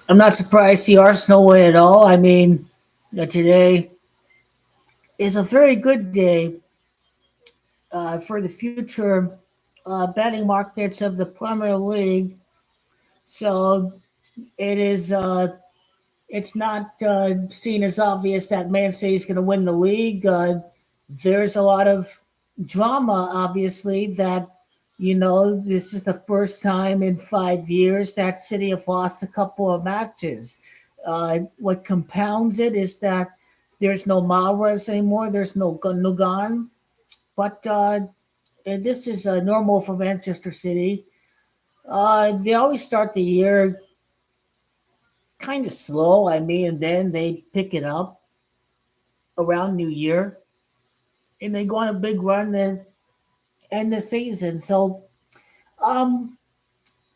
I'm not surprised to see Arsenal win at all. I mean, today is a very good day for the future betting markets of the Premier League. So it is. It's not seen as obvious that Man City is going to win the league. There's a lot of drama, obviously, that this is the first time in 5 years that City have lost a couple of matches. What compounds it is that there's no Mahrez anymore. There's no Gundogan, but this is normal for Manchester City. They always start the year kind of slow. I mean, and then they pick it up around New Year, and they go on a big run and end the season. So, um,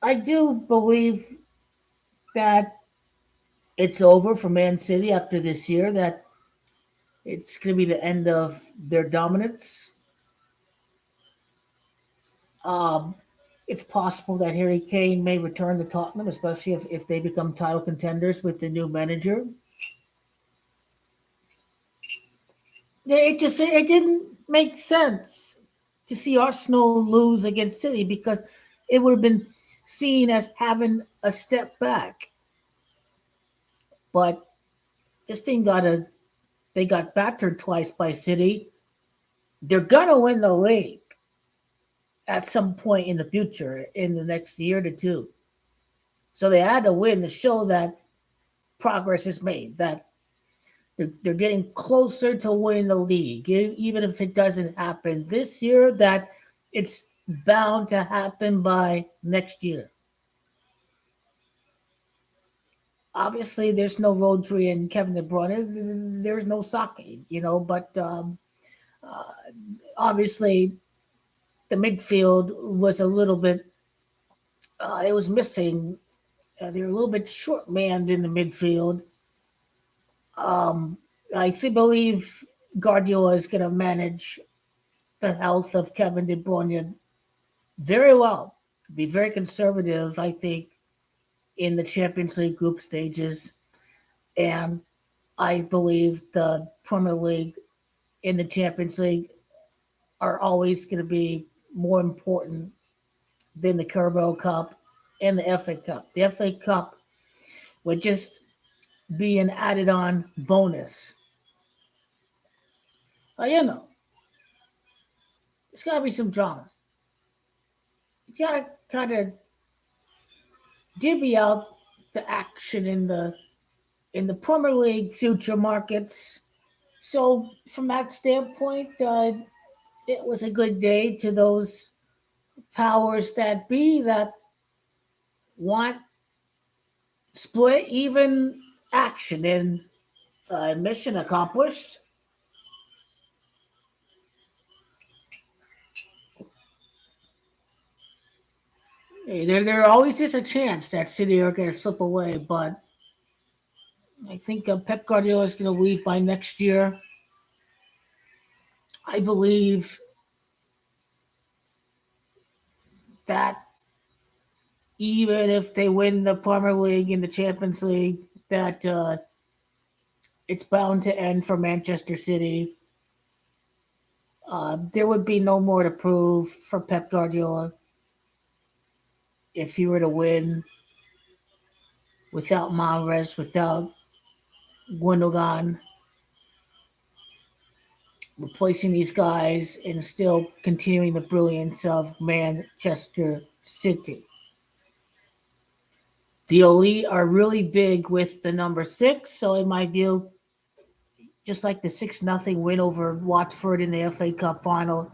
I do believe that it's over for Man City after this year. That it's going to be the end of their dominance. Um, it's possible that Harry Kane may return to Tottenham, especially if they become title contenders with the new manager. It didn't make sense to see Arsenal lose against City because it would have been seen as having a step back. But this team they got battered twice by City. They're gonna win the league at some point in the future, in the next year to two. So they had to win to show that progress is made, that they're getting closer to winning the league, even if it doesn't happen this year. That it's bound to happen by next year. Obviously, there's no Rodri and Kevin De Bruyne. There's no Saki, but uh, obviously the midfield was a little bit. It was missing. They were a little bit short manned in the midfield. Um, believe Guardiola is going to manage the health of Kevin De Bruyne very well. Be very conservative, I think, in the Champions League group stages, and I believe the Premier League in the Champions League are always going to be more important than the Carabao Cup and the FA Cup. The FA Cup would just be an added on bonus. There's got to be some drama. You got to kind of divvy out the action in the Premier League future markets. So from that standpoint, it was a good day to those powers that be that want split even action, and mission accomplished. Hey, there always is a chance that City are going to slip away, but I think Pep Guardiola is going to leave by next year. I believe that even if they win the Premier League and the Champions League, that it's bound to end for Manchester City. There would be no more to prove for Pep Guardiola if he were to win without Mahrez, without Gundogan, replacing these guys and still continuing the brilliance of Manchester City. The elite are really big with the number six, so in my view, just like the 6-0 win over Watford in the FA Cup final,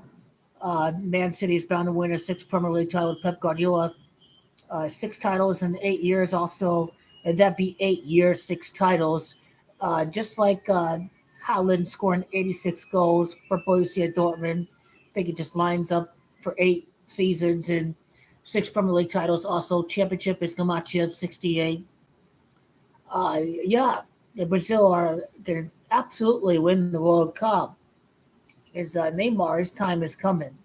Man City is bound to win a sixth Premier League title with Pep Guardiola. Six titles in 8 years, also, that'd be 8 years, six titles. Just like Haaland scoring 86 goals for Borussia Dortmund. I think it just lines up for 8 seasons and six Premier League titles. Also, championship is Gamachev 68. Yeah, Brazil are going to absolutely win the World Cup because Neymar, his time is coming.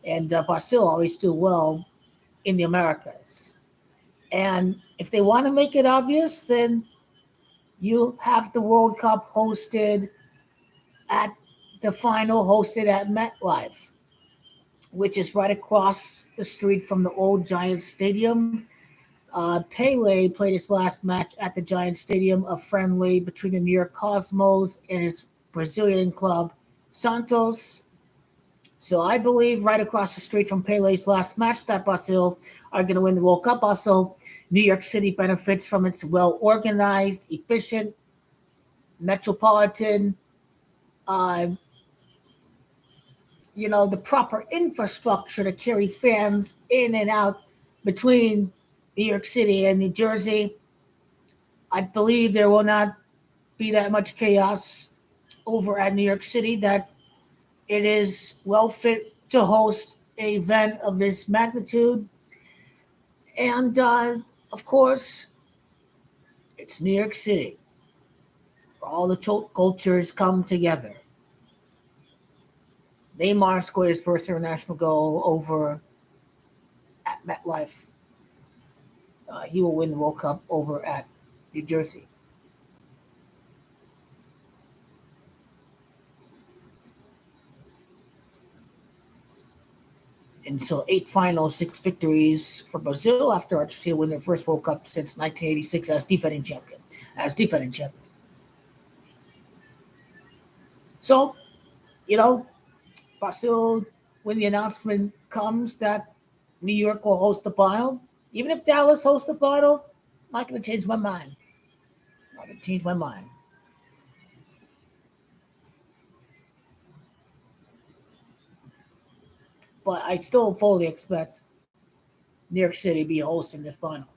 And Brazil always do well in the Americas. And if they want to make it obvious, then you have the World Cup hosted at the final hosted at MetLife, which is right across the street from the old Giants Stadium. Pele played his last match at the Giants Stadium, a friendly between the New York Cosmos and his Brazilian club Santos. So I believe right across the street from Pele's last match that Brazil are going to win the World Cup. Also, New York City benefits from its well organized, efficient, metropolitan, uh, the proper infrastructure to carry fans in and out between New York City and New Jersey. I believe there will not be that much chaos over at New York City, that it is well fit to host an event of this magnitude. And of course, it's New York City, where all the cultures come together. Neymar scored his first international goal over at MetLife. He will win the World Cup over at New Jersey. And so, eight finals, six victories for Brazil after Argentina win their first World Cup since 1986 as defending champion. As defending champion. So, you know, Brazil, when the announcement comes that New York will host the final, even if Dallas hosts the final, I'm not going to change my mind. I'm not going to change my mind. But I still fully expect New York City to be hosting this final.